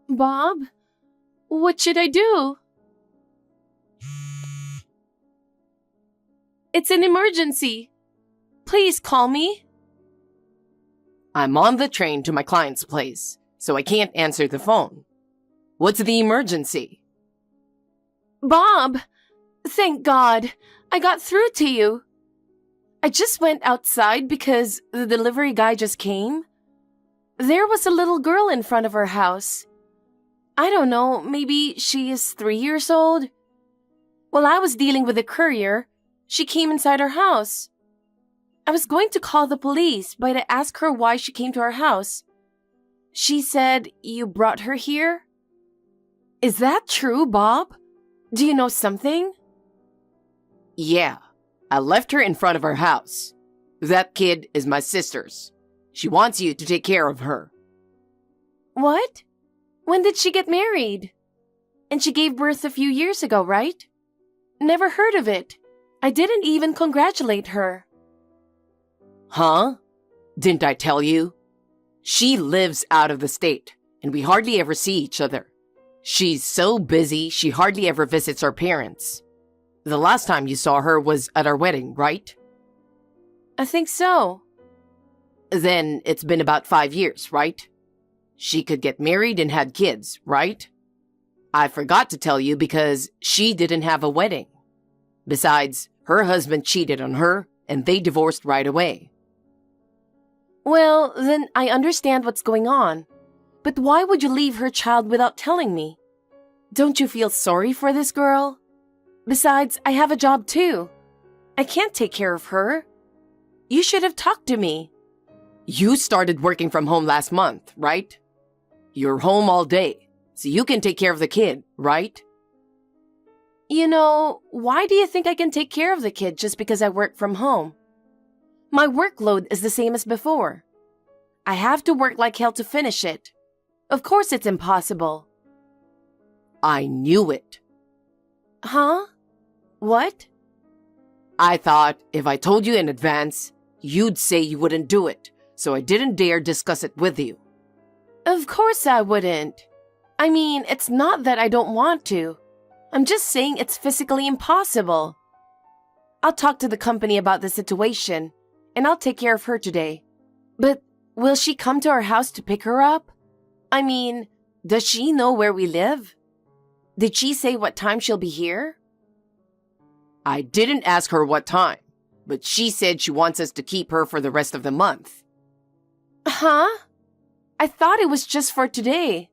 Bob, what should I do? It's an emergency. Please call me. I'm on the train to my client's place, so I can't answer the phone. What's the emergency? Bob, thank God, I got through to you. I just went outside because the delivery guy just came. There was a little girl in front of her house. I don't know, maybe she is 3 years old. While I was dealing with the courier, she came inside our house. I was going to call the police, but I asked her why she came to our house. She said, "You brought her here?" Is that true, Bob? Do you know something? Yeah, I left her in front of her house. That kid is my sister's. She wants you to take care of her. What? When did she get married? And she gave birth a few years ago, right? Never heard of it. I didn't even congratulate her. Huh? Didn't I tell you? She lives out of the state, and we hardly ever see each other. She's so busy, she hardly ever visits our parents. The last time you saw her was at our wedding, right? I think so. Then it's been about 5 years, right? She could get married and had kids, right? I forgot to tell you because she didn't have a wedding. Besides, her husband cheated on her, and they divorced right away. Well, then I understand what's going on. But why would you leave her child without telling me? Don't you feel sorry for this girl? Besides, I have a job too. I can't take care of her. You should have talked to me. You started working from home last month, right? You're home all day, so you can take care of the kid, right? You know, why do you think I can take care of the kid just because I work from home? My workload is the same as before. I have to work like hell to finish it. Of course it's impossible. I knew it. Huh? What? I thought if I told you in advance, you'd say you wouldn't do it, so I didn't dare discuss it with you. Of course I wouldn't. I mean, it's not that I don't want to. I'm just saying it's physically impossible. I'll talk to the company about the situation, and I'll take care of her today. But will she come to our house to pick her up? I mean, does she know where we live? Did she say what time she'll be here? I didn't ask her what time, but she said she wants us to keep her for the rest of the month. Huh? I thought it was just for today.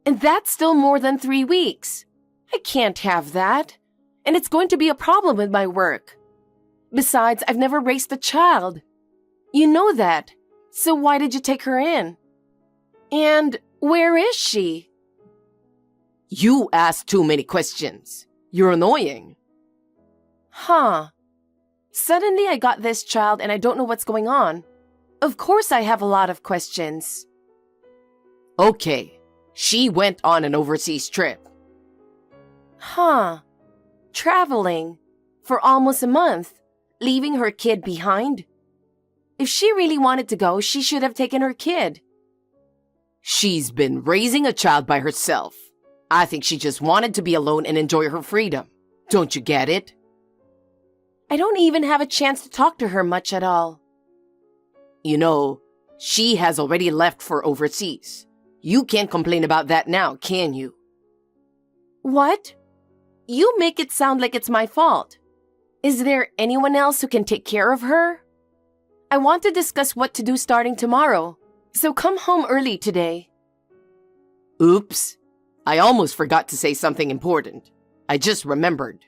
And that's still more than 3 weeks. I can't have that. And it's going to be a problem with my work. Besides, I've never raised a child. You know that. So why did you take her in? And where is she? You ask too many questions. You're annoying. Huh. Suddenly I got this child and I don't know what's going on. Of course I have a lot of questions. Okay, she went on an overseas trip. Huh. Traveling. For almost a month. Leaving her kid behind. If she really wanted to go, she should have taken her kid. She's been raising a child by herself. I think she just wanted to be alone and enjoy her freedom. Don't you get it? I don't even have a chance to talk to her much at all. You know, she has already left for overseas. You can't complain about that now, can you? What? You make it sound like it's my fault. Is there anyone else who can take care of her? I want to discuss what to do starting tomorrow, so come home early today. Oops. I almost forgot to say something important. I just remembered.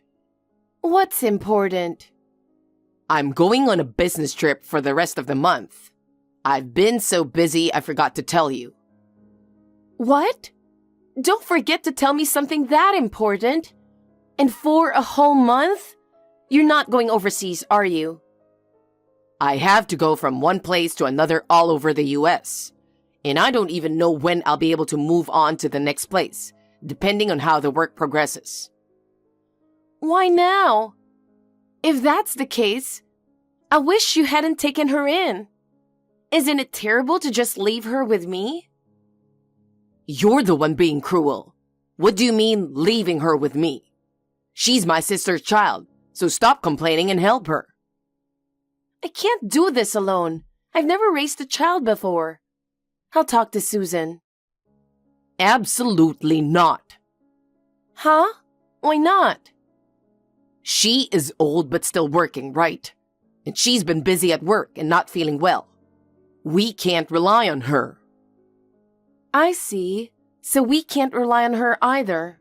What's important? I'm going on a business trip for the rest of the month. I've been so busy I forgot to tell you. What? Don't forget to tell me something that important. And for a whole month? You're not going overseas, are you? I have to go from one place to another all over the US. And I don't even know when I'll be able to move on to the next place, depending on how the work progresses. Why now? If that's the case, I wish you hadn't taken her in. Isn't it terrible to just leave her with me? You're the one being cruel. What do you mean, leaving her with me? She's my sister's child, so stop complaining and help her. I can't do this alone. I've never raised a child before. I'll talk to Susan. Absolutely not. Huh? Why not? She is old but still working, right? And she's been busy at work and not feeling well. We can't rely on her. I see. So we can't rely on her either.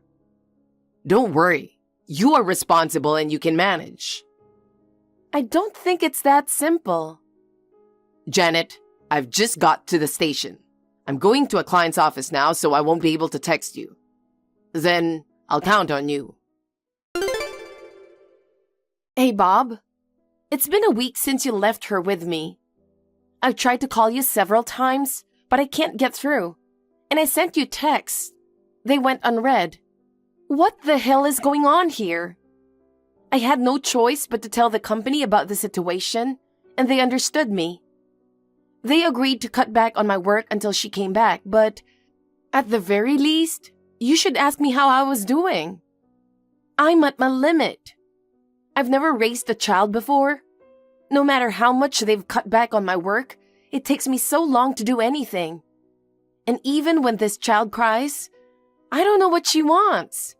Don't worry. You are responsible and you can manage. I don't think it's that simple. Janet, I've just got to the station. I'm going to a client's office now, so I won't be able to text you. Then I'll count on you. Hey, Bob. It's been a week since you left her with me. I've tried to call you several times, but I can't get through. And I sent you texts. They went unread. What the hell is going on here? I had no choice but to tell the company about the situation, and they understood me. They agreed to cut back on my work until she came back, but at the very least, you should ask me how I was doing. I'm at my limit. I've never raised a child before. No matter how much they've cut back on my work, it takes me so long to do anything. And even when this child cries, I don't know what she wants.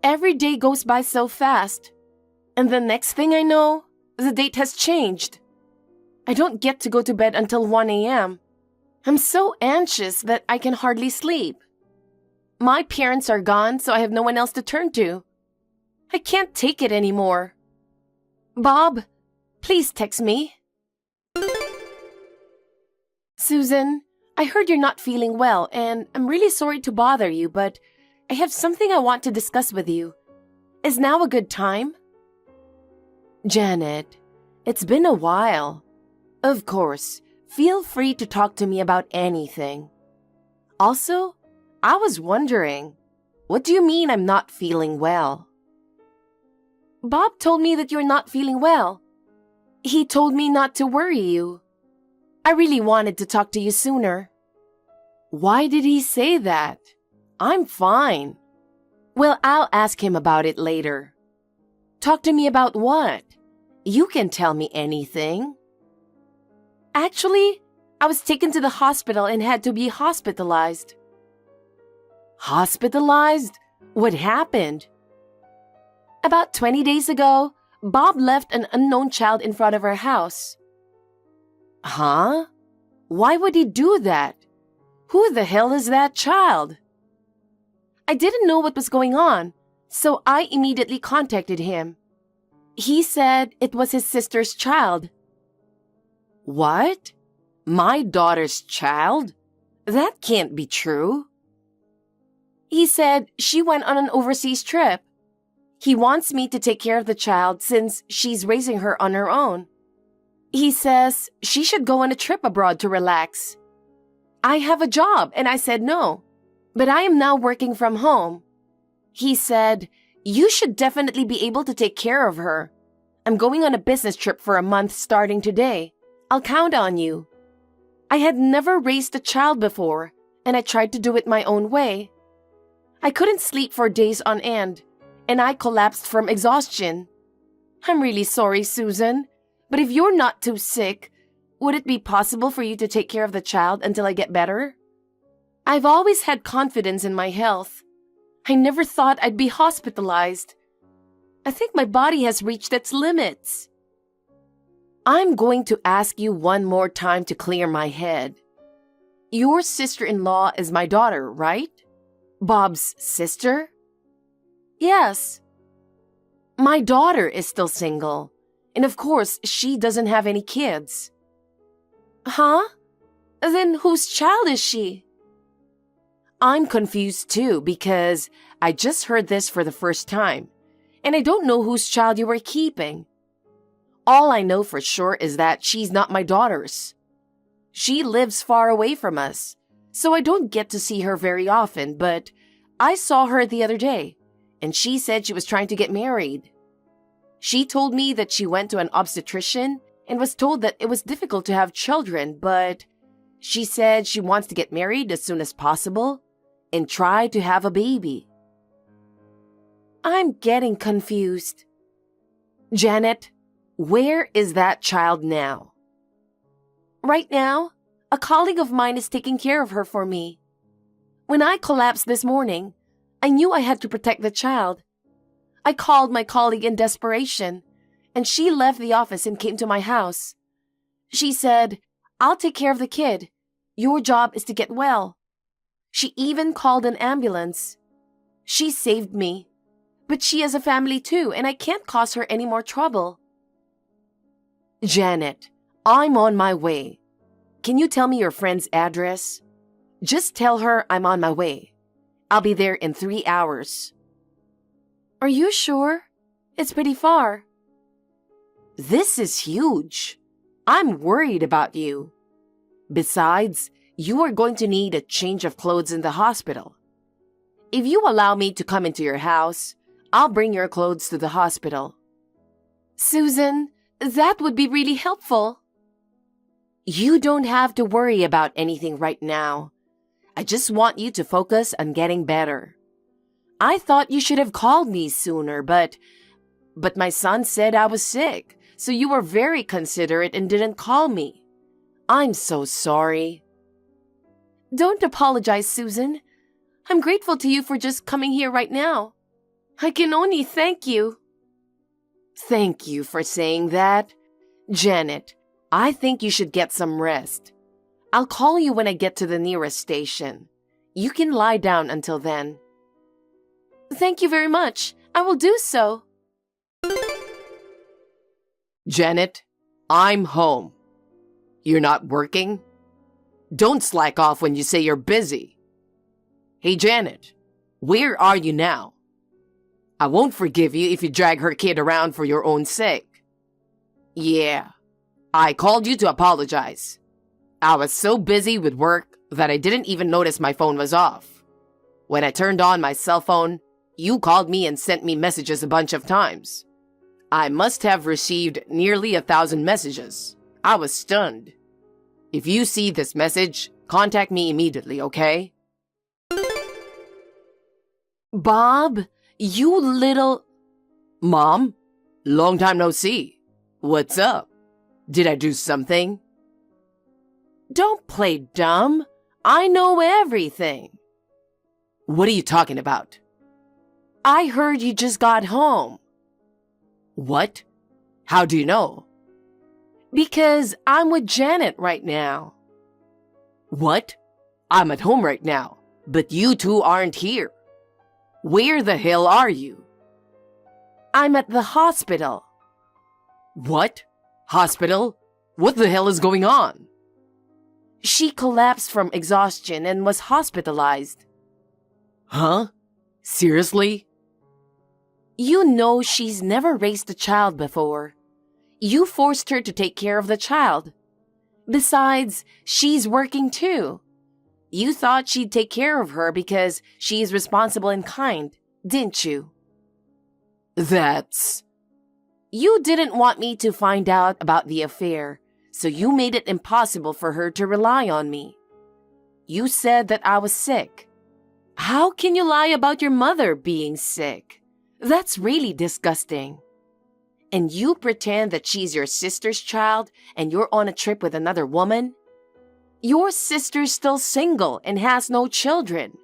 Every day goes by so fast. And the next thing I know, the date has changed. I don't get to go to bed until 1 a.m. I'm so anxious that I can hardly sleep. My parents are gone, so I have no one else to turn to. I can't take it anymore. Bob, please text me. Susan, I heard you're not feeling well, and I'm really sorry to bother you, but I have something I want to discuss with you. Is now a good time? Janet, it's been a while. Of course, feel free to talk to me about anything. Also, I was wondering, what do you mean I'm not feeling well? Bob told me that you're not feeling well. He told me not to worry you. I really wanted to talk to you sooner. Why did he say that? I'm fine. Well, I'll ask him about it later. Talk to me about what? You can tell me anything. Actually, I was taken to the hospital and had to be hospitalized. Hospitalized? What happened? About 20 days ago, Bob left an unknown child in front of our house. Huh? Why would he do that? Who the hell is that child? I didn't know what was going on, so I immediately contacted him. He said it was his sister's child. What? My daughter's child? That can't be true. He said she went on an overseas trip. He wants me to take care of the child since she's raising her on her own. He says she should go on a trip abroad to relax. I have a job and I said no, but I am now working from home. He said, you should definitely be able to take care of her. I'm going on a business trip for a month starting today. I'll count on you. I had never raised a child before, and I tried to do it my own way. I couldn't sleep for days on end, and I collapsed from exhaustion. I'm really sorry, Susan, but if you're not too sick, would it be possible for you to take care of the child until I get better? I've always had confidence in my health. I never thought I'd be hospitalized. I think my body has reached its limits. I'm going to ask you one more time to clear my head. Your sister-in-law is my daughter, right? Bob's sister? Yes. My daughter is still single, and of course, she doesn't have any kids. Huh? Then whose child is she? I'm confused too because I just heard this for the first time, and I don't know whose child you were keeping. All I know for sure is that she's not my daughter's. She lives far away from us, so I don't get to see her very often, but I saw her the other day, and she said she was trying to get married. She told me that she went to an obstetrician and was told that it was difficult to have children, but she said she wants to get married as soon as possible, and try to have a baby. I'm getting confused. Janet, where is that child now? Right now, a colleague of mine is taking care of her for me. When I collapsed this morning, I knew I had to protect the child. I called my colleague in desperation, and she left the office and came to my house. She said, "I'll take care of the kid. Your job is to get well." She even called an ambulance. She saved me. But she has a family too, and I can't cause her any more trouble. Janet, I'm on my way. Can you tell me your friend's address? Just tell her I'm on my way. I'll be there in 3 hours. Are you sure? It's pretty far. This is huge. I'm worried about you. Besides, you are going to need a change of clothes in the hospital. If you allow me to come into your house, I'll bring your clothes to the hospital. Susan, that would be really helpful. You don't have to worry about anything right now. I just want you to focus on getting better. I thought you should have called me sooner, but my son said I was sick, so you were very considerate and didn't call me. I'm so sorry. Don't apologize, Susan. I'm grateful to you for just coming here right now. I can only thank you. Thank you for saying that. Janet, I think you should get some rest. I'll call you when I get to the nearest station. You can lie down until then. Thank you very much. I will do so. Janet, I'm home. You're not working? Don't slack off when you say you're busy. Hey, Janet, where are you now? I won't forgive you if you drag her kid around for your own sake. Yeah, I called you to apologize. I was so busy with work that I didn't even notice my phone was off. When I turned on my cell phone, you called me and sent me messages a bunch of times. I must have received nearly 1,000 messages. I was stunned. If you see this message, contact me immediately, okay? Bob, you little... Mom, long time no see. What's up? Did I do something? Don't play dumb. I know everything. What are you talking about? I heard you just got home. What? How do you know? Because I'm with Janet right now. What? I'm at home right now, but you two aren't here. Where the hell are you? I'm at the hospital. What? Hospital? What the hell is going on? She collapsed from exhaustion and was hospitalized. Huh? Seriously? You know she's never raised a child before. You forced her to take care of the child. Besides, she's working too. You thought she'd take care of her because she's responsible and kind, didn't you? That's... You didn't want me to find out about the affair, so you made it impossible for her to rely on me. You said that I was sick. How can you lie about your mother being sick? That's really disgusting. And you pretend that she's your sister's child and you're on a trip with another woman? Your sister's still single and has no children.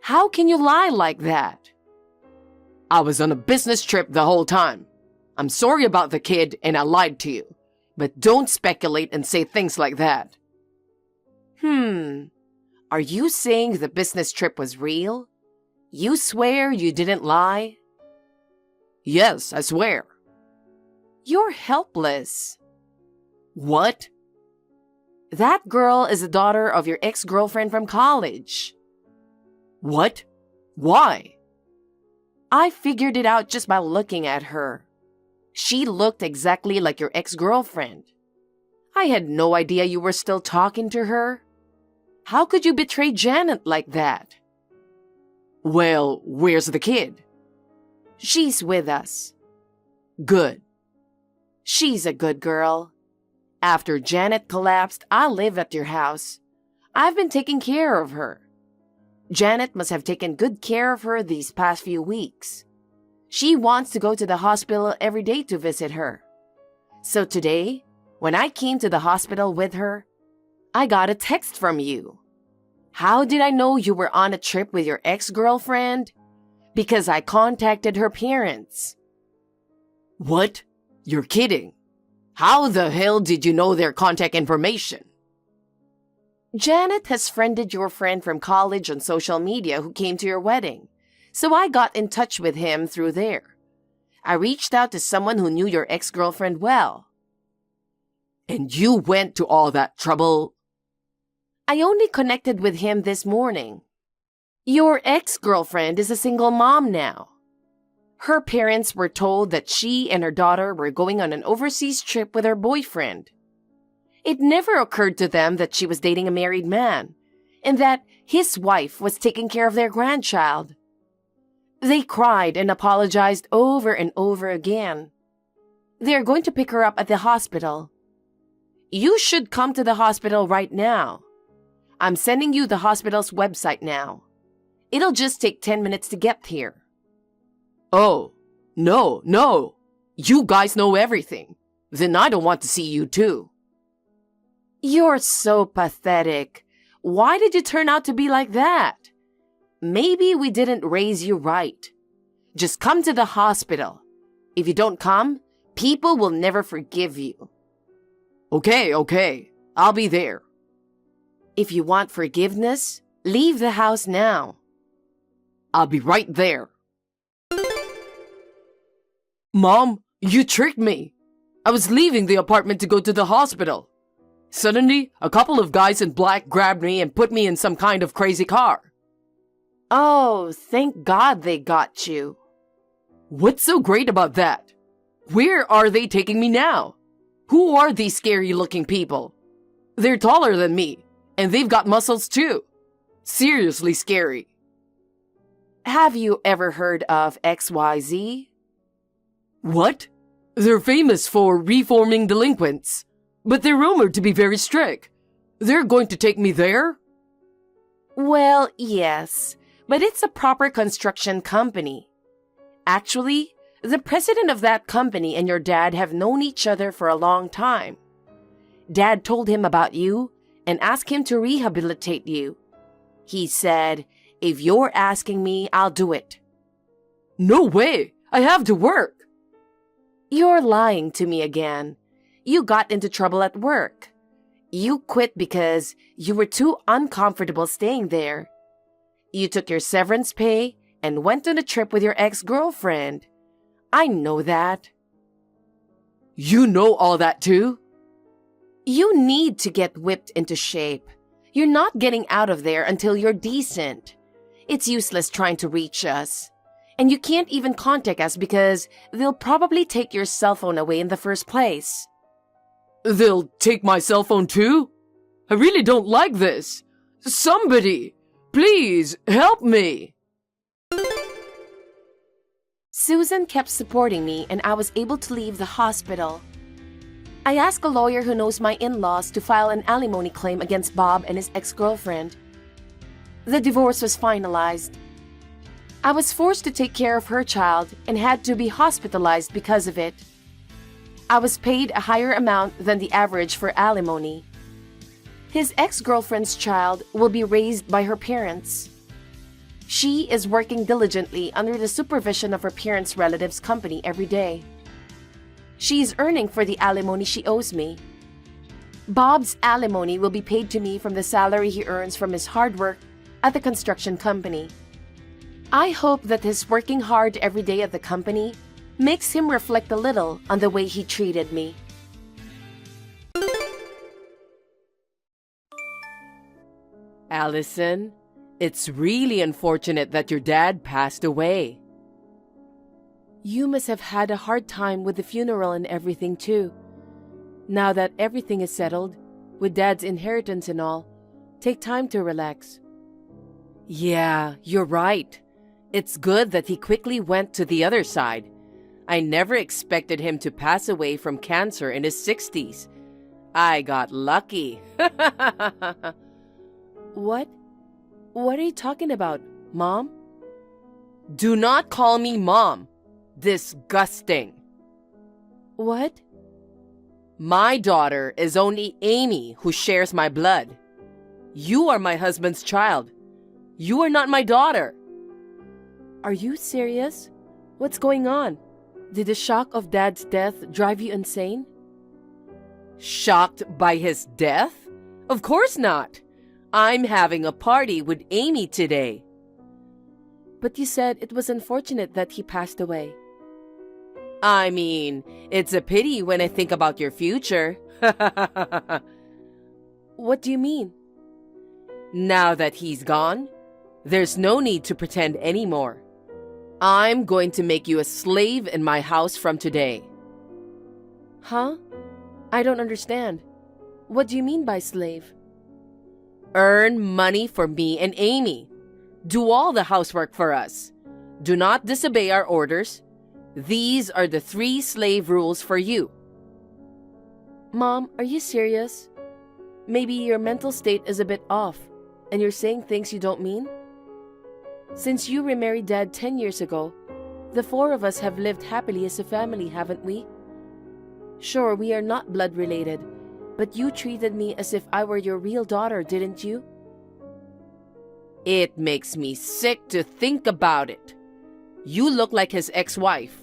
How can you lie like that? I was on a business trip the whole time. I'm sorry about the kid and I lied to you. But don't speculate and say things like that. Are you saying the business trip was real? You swear you didn't lie? Yes, I swear. You're helpless. What? That girl is the daughter of your ex-girlfriend from college. What? Why? I figured it out just by looking at her. She looked exactly like your ex-girlfriend. I had no idea you were still talking to her. How could you betray Janet like that? Well, where's the kid? She's with us. Good. She's a good girl. After Janet collapsed, I live at your house. I've been taking care of her. Janet must have taken good care of her these past few weeks. She wants to go to the hospital every day to visit her. So today, when I came to the hospital with her, I got a text from you. How did I know you were on a trip with your ex-girlfriend? Because I contacted her parents. What? You're kidding. How the hell did you know their contact information? Janet has friended your friend from college on social media who came to your wedding, so I got in touch with him through there. I reached out to someone who knew your ex-girlfriend well. And you went to all that trouble? I only connected with him this morning. Your ex-girlfriend is a single mom now. Her parents were told that she and her daughter were going on an overseas trip with her boyfriend. It never occurred to them that she was dating a married man, and that his wife was taking care of their grandchild. They cried and apologized over and over again. They are going to pick her up at the hospital. You should come to the hospital right now. I'm sending you the hospital's website now. It'll just take 10 minutes to get here. Oh, no. You guys know everything. Then I don't want to see you too. You're so pathetic. Why did you turn out to be like that? Maybe we didn't raise you right. Just come to the hospital. If you don't come, people will never forgive you. Okay. I'll be there. If you want forgiveness, leave the house now. I'll be right there. Mom, you tricked me. I was leaving the apartment to go to the hospital. Suddenly, a couple of guys in black grabbed me and put me in some kind of crazy car. Oh, thank God they got you. What's so great about that? Where are they taking me now? Who are these scary-looking people? They're taller than me, and they've got muscles too. Seriously scary. Have you ever heard of XYZ? What? They're famous for reforming delinquents, but they're rumored to be very strict. They're going to take me there? Well, yes, but it's a proper construction company. Actually, the president of that company and your dad have known each other for a long time. Dad told him about you and asked him to rehabilitate you. He said, if you're asking me, I'll do it. No way! I have to work! You're lying to me again. You got into trouble at work. You quit because you were too uncomfortable staying there. You took your severance pay and went on a trip with your ex-girlfriend. I know that. You know all that too? You need to get whipped into shape. You're not getting out of there until you're decent. It's useless trying to reach us. And you can't even contact us because they'll probably take your cell phone away in the first place. They'll take my cell phone too? I really don't like this. Somebody, please help me. Susan kept supporting me and I was able to leave the hospital. I asked a lawyer who knows my in-laws to file an alimony claim against Bob and his ex-girlfriend. The divorce was finalized. I was forced to take care of her child and had to be hospitalized because of it. I was paid a higher amount than the average for alimony. His ex-girlfriend's child will be raised by her parents. She is working diligently under the supervision of her parents' relatives' company every day. She is earning for the alimony she owes me. Bob's alimony will be paid to me from the salary he earns from his hard work at the construction company. I hope that his working hard every day at the company makes him reflect a little on the way he treated me. Allison, it's really unfortunate that your dad passed away. You must have had a hard time with the funeral and everything too. Now that everything is settled, with Dad's inheritance and all, take time to relax. Yeah, you're right. It's good that he quickly went to the other side. I never expected him to pass away from cancer in his 60s. I got lucky. What? What are you talking about, Mom? Do not call me Mom. Disgusting. What? My daughter is only Amy, who shares my blood. You are my husband's child. You are not my daughter. Are you serious? What's going on? Did the shock of Dad's death drive you insane? Shocked by his death? Of course not. I'm having a party with Amy today. But you said it was unfortunate that he passed away. I mean, it's a pity when I think about your future. What do you mean? Now that he's gone, there's no need to pretend anymore. I'm going to make you a slave in my house from today. Huh? I don't understand. What do you mean by slave? Earn money for me and Amy. Do all the housework for us. Do not disobey our orders. These are the 3 slave rules for you. Mom, are you serious? Maybe your mental state is a bit off, and you're saying things you don't mean? Since you remarried Dad 10 years ago, the 4 of us have lived happily as a family, haven't we? Sure, we are not blood related, but you treated me as if I were your real daughter, didn't you? It makes me sick to think about it. You look like his ex-wife.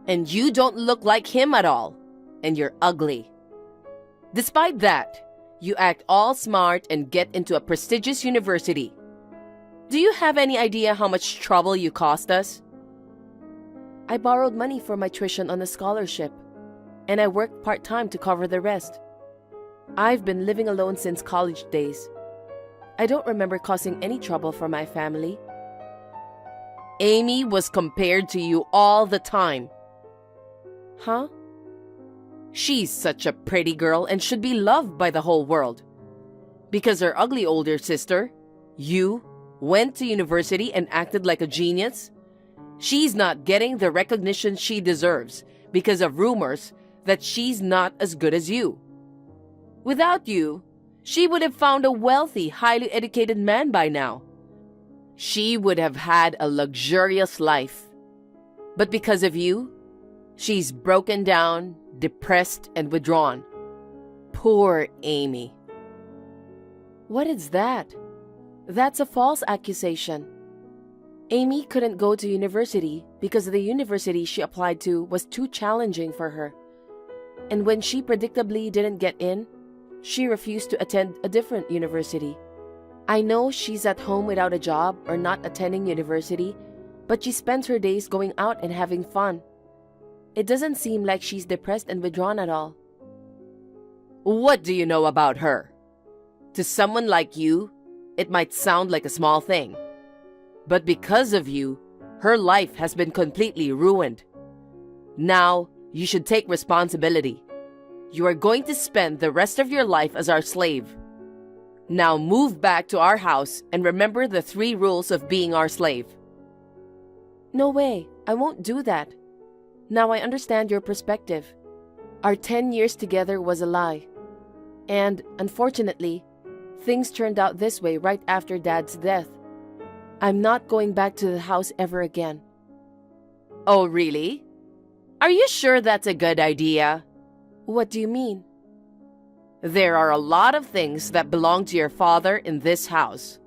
And you don't look like him at all. And you're ugly. Despite that, you act all smart and get into a prestigious university. Do you have any idea how much trouble you cost us? I borrowed money for my tuition on a scholarship, and I worked part-time to cover the rest. I've been living alone since college days. I don't remember causing any trouble for my family. Amy was compared to you all the time. Huh? She's such a pretty girl and should be loved by the whole world. Because her ugly older sister, you, went to university and acted like a genius, she's not getting the recognition she deserves because of rumors that she's not as good as you. Without you, she would have found a wealthy, highly educated man by now. She would have had a luxurious life. But because of you, she's broken down, depressed, and withdrawn. Poor Amy. What is that? That's a false accusation. Amy couldn't go to university because the university she applied to was too challenging for her. And when she predictably didn't get in, she refused to attend a different university. I know she's at home without a job or not attending university, but she spends her days going out and having fun. It doesn't seem like she's depressed and withdrawn at all. What do you know about her? To someone like you, it might sound like a small thing. But because of you, her life has been completely ruined. Now, you should take responsibility. You are going to spend the rest of your life as our slave. Now move back to our house and remember the 3 rules of being our slave. No way, I won't do that. Now I understand your perspective. Our 10 years together was a lie. And, unfortunately, things turned out this way right after Dad's death. I'm not going back to the house ever again. Oh, really? Are you sure that's a good idea? What do you mean? There are a lot of things that belong to your father in this house.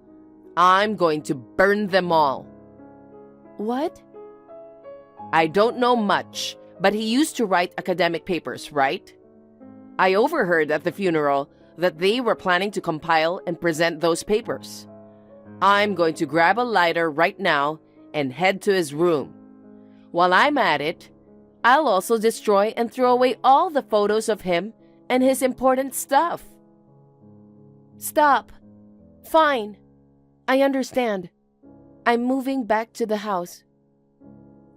I'm going to burn them all. What? I don't know much, but he used to write academic papers, right? I overheard at the funeral that they were planning to compile and present those papers. I'm going to grab a lighter right now and head to his room. While I'm at it, I'll also destroy and throw away all the photos of him and his important stuff. Stop. Fine. I understand. I'm moving back to the house.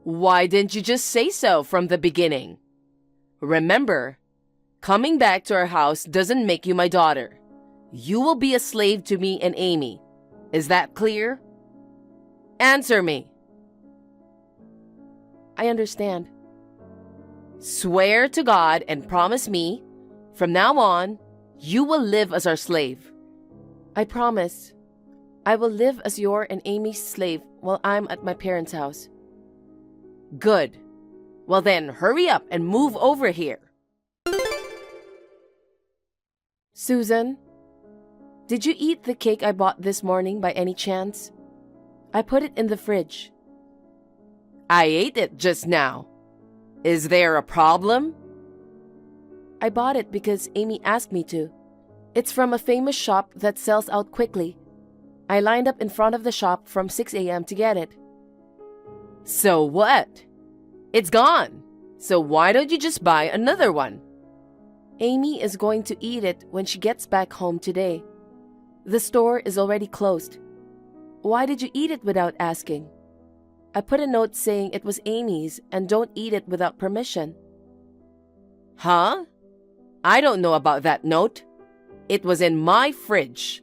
Why didn't you just say so from the beginning? Remember, coming back to our house doesn't make you my daughter. You will be a slave to me and Amy. Is that clear? Answer me. I understand. Swear to God and promise me, from now on, you will live as our slave. I promise. I will live as your and Amy's slave while I'm at my parents' house. Good. Well then, hurry up and move over here. Susan, did you eat the cake I bought this morning by any chance? I put it in the fridge. I ate it just now. Is there a problem? I bought it because Amy asked me to. It's from a famous shop that sells out quickly. I lined up in front of the shop from 6 a.m. to get it. So what? It's gone. So why don't you just buy another one? Amy is going to eat it when she gets back home today. The store is already closed. Why did you eat it without asking? I put a note saying it was Amy's and don't eat it without permission. Huh? I don't know about that note. It was in my fridge.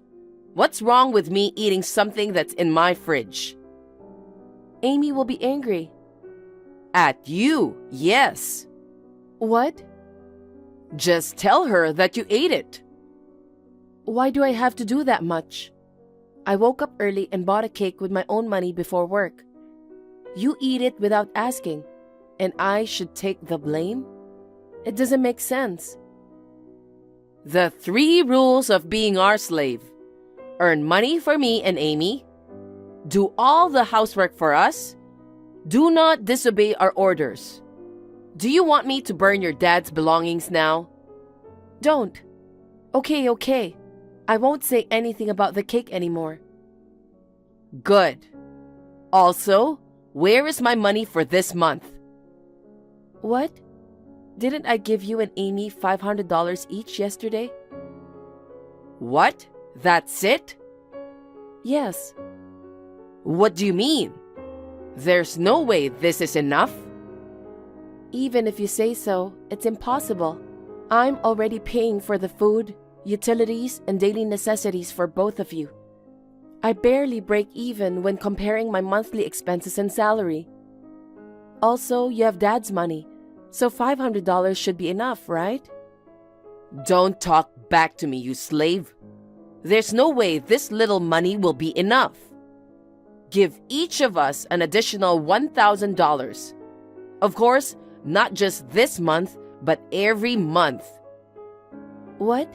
What's wrong with me eating something that's in my fridge? Amy will be angry. At you, yes. What? Just tell her that you ate it. Why do I have to do that much? I woke up early and bought a cake with my own money before work. You eat it without asking, and I should take the blame? It doesn't make sense. The 3 rules of being our slave. Earn money for me and Amy. Do all the housework for us. Do not disobey our orders. Do you want me to burn your dad's belongings now? Don't. Okay. I won't say anything about the cake anymore. Good. Also, where is my money for this month? What? Didn't I give you and Amy $500 each yesterday? What? That's it? Yes. What do you mean? There's no way this is enough. Even if you say so, it's impossible. I'm already paying for the food, utilities, and daily necessities for both of you. I barely break even when comparing my monthly expenses and salary. Also, you have Dad's money, so $500 should be enough, right? Don't talk back to me, you slave. There's no way this little money will be enough. Give each of us an additional $1,000. Of course, not just this month, but every month. What?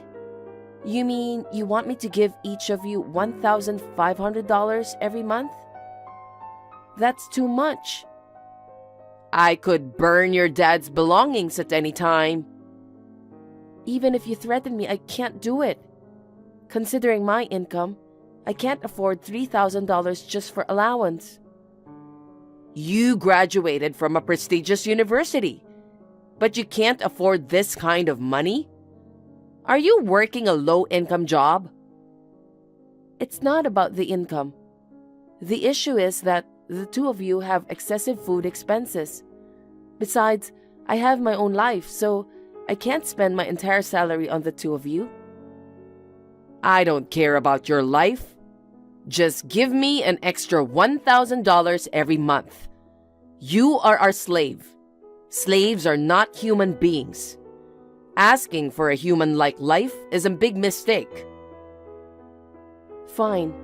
You mean you want me to give each of you $1,500 every month? That's too much. I could burn your dad's belongings at any time. Even if you threaten me, I can't do it. Considering my income, I can't afford $3,000 just for allowance. You graduated from a prestigious university, but you can't afford this kind of money? Are you working a low-income job? It's not about the income. The issue is that the two of you have excessive food expenses. Besides, I have my own life, so I can't spend my entire salary on the two of you. I don't care about your life. Just give me an extra $1,000 every month. You are our slave. Slaves are not human beings. Asking for a human-like life is a big mistake. Fine.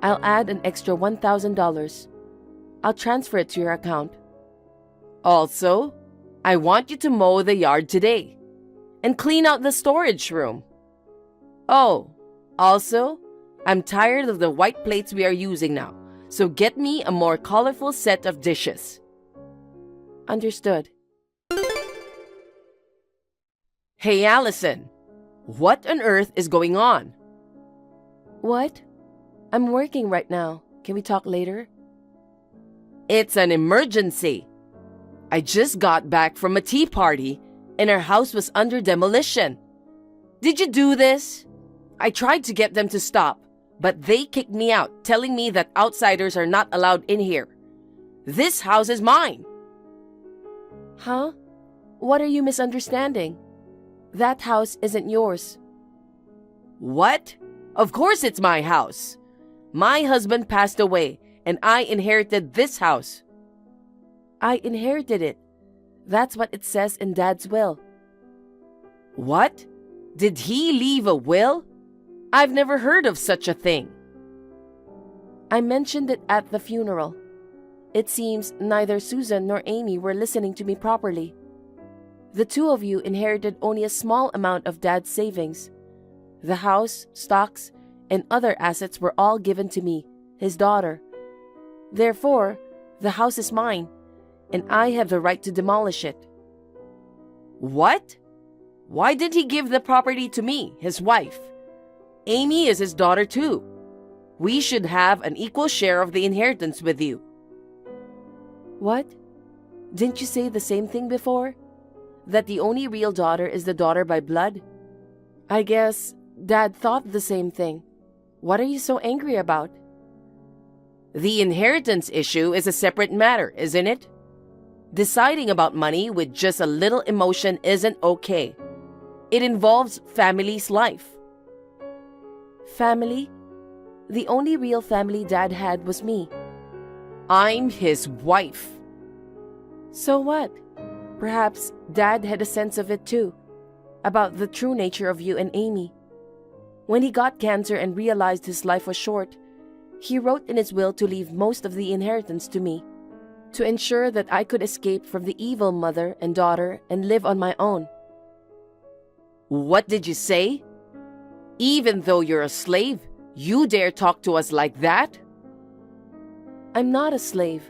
I'll add an extra $1,000. I'll transfer it to your account. Also, I want you to mow the yard today and clean out the storage room. Oh, also, I'm tired of the white plates we are using now, so get me a more colorful set of dishes. Understood. Hey, Allison, what on earth is going on? What? I'm working right now. Can we talk later? It's an emergency. I just got back from a tea party and our house was under demolition. Did you do this? I tried to get them to stop, but they kicked me out, telling me that outsiders are not allowed in here. This house is mine. Huh? What are you misunderstanding? That house isn't yours. What? Of course it's my house. My husband passed away and I inherited this house. I inherited it. That's what it says in Dad's will. What? Did he leave a will? I've never heard of such a thing. I mentioned it at the funeral. It seems neither Susan nor Amy were listening to me properly. The two of you inherited only a small amount of Dad's savings. The house, stocks, and other assets were all given to me, his daughter. Therefore, the house is mine, and I have the right to demolish it. What? Why did he give the property to me, his wife? Amy is his daughter too. We should have an equal share of the inheritance with you. What? Didn't you say the same thing before? That the only real daughter is the daughter by blood? I guess Dad thought the same thing. What are you so angry about? The inheritance issue is a separate matter, isn't it? Deciding about money with just a little emotion isn't okay. It involves family's life. Family? The only real family Dad had was me. I'm his wife. So what? Perhaps Dad had a sense of it too, about the true nature of you and Amy. When he got cancer and realized his life was short, he wrote in his will to leave most of the inheritance to me, to ensure that I could escape from the evil mother and daughter and live on my own. What did you say? Even though you're a slave, you dare talk to us like that? I'm not a slave.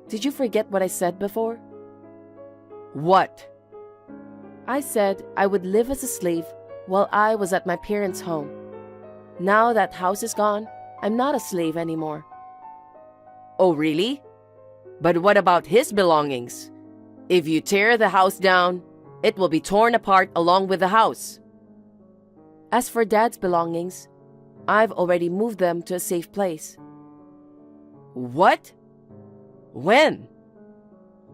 Did you forget what I said before? What? I said I would live as a slave while I was at my parents' home. Now that house is gone, I'm not a slave anymore. Oh, really? But what about his belongings? If you tear the house down, it will be torn apart along with the house. As for Dad's belongings, I've already moved them to a safe place. What? When?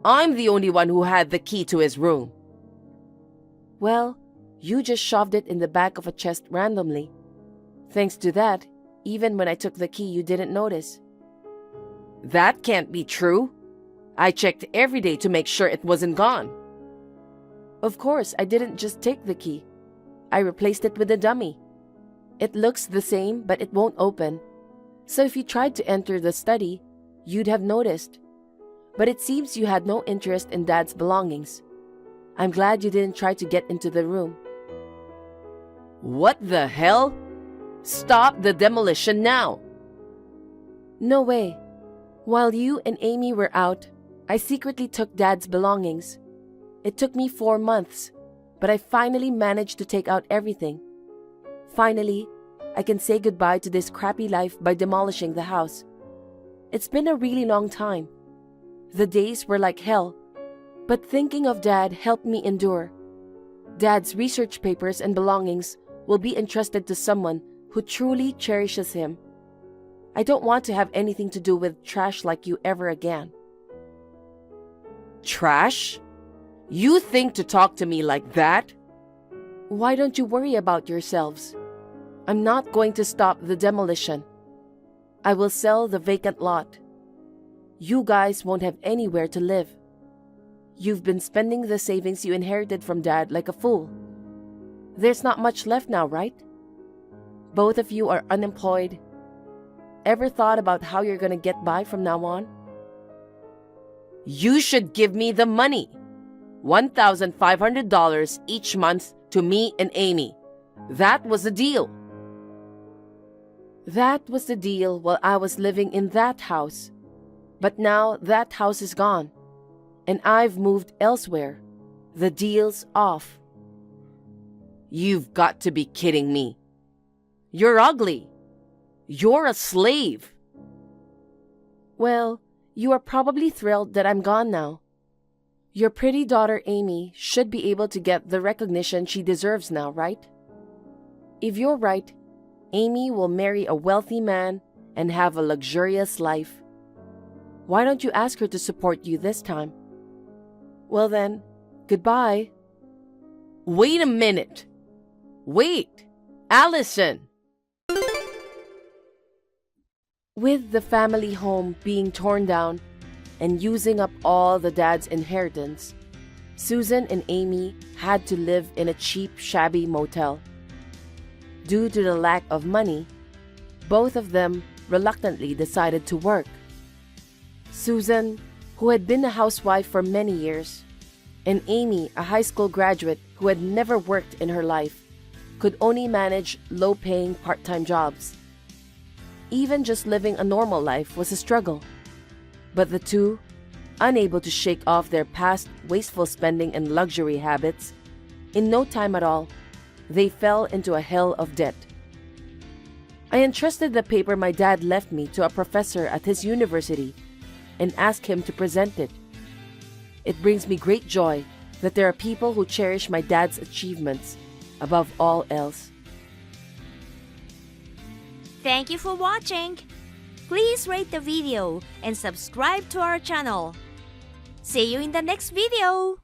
I'm the only one who had the key to his room. Well, you just shoved it in the back of a chest randomly. Thanks to that, even when I took the key, you didn't notice. That can't be true. I checked every day to make sure it wasn't gone. Of course, I didn't just take the key. I replaced it with a dummy. It looks the same, but it won't open. So if you tried to enter the study, you'd have noticed. But it seems you had no interest in Dad's belongings. I'm glad you didn't try to get into the room. What the hell? Stop the demolition now. No way. While you and Amy were out, I secretly took Dad's belongings. It took me 4 months, but I finally managed to take out everything. Finally, I can say goodbye to this crappy life by demolishing the house. It's been a really long time. The days were like hell, but thinking of Dad helped me endure. Dad's research papers and belongings will be entrusted to someone who truly cherishes him. I don't want to have anything to do with trash like you ever again. Trash? You think to talk to me like that? Why don't you worry about yourselves? I'm not going to stop the demolition. I will sell the vacant lot. You guys won't have anywhere to live. You've been spending the savings you inherited from Dad like a fool. There's not much left now, right? Both of you are unemployed. Ever thought about how you're going to get by from now on? You should give me the money. $1,500 each month to me and Amy. That was the deal. That was the deal while I was living in that house. But now that house is gone, and I've moved elsewhere. The deal's off. You've got to be kidding me. You're ugly. You're a slave. Well, you are probably thrilled that I'm gone now. Your pretty daughter Amy should be able to get the recognition she deserves now, right? If you're right, Amy will marry a wealthy man and have a luxurious life. Why don't you ask her to support you this time? Well then, goodbye. Wait a minute. Wait, Allison. With the family home being torn down and using up all the Dad's inheritance, Susan and Amy had to live in a cheap, shabby motel. Due to the lack of money, both of them reluctantly decided to work. Susan, who had been a housewife for many years, and Amy, a high school graduate who had never worked in her life, could only manage low-paying part-time jobs. Even just living a normal life was a struggle. But the two, unable to shake off their past wasteful spending and luxury habits, in no time at all, they fell into a hell of debt. I entrusted the paper my dad left me to a professor at his university and asked him to present it. It brings me great joy that there are people who cherish my dad's achievements above all else. Thank you for watching. Please rate the video and subscribe to our channel. See you in the next video.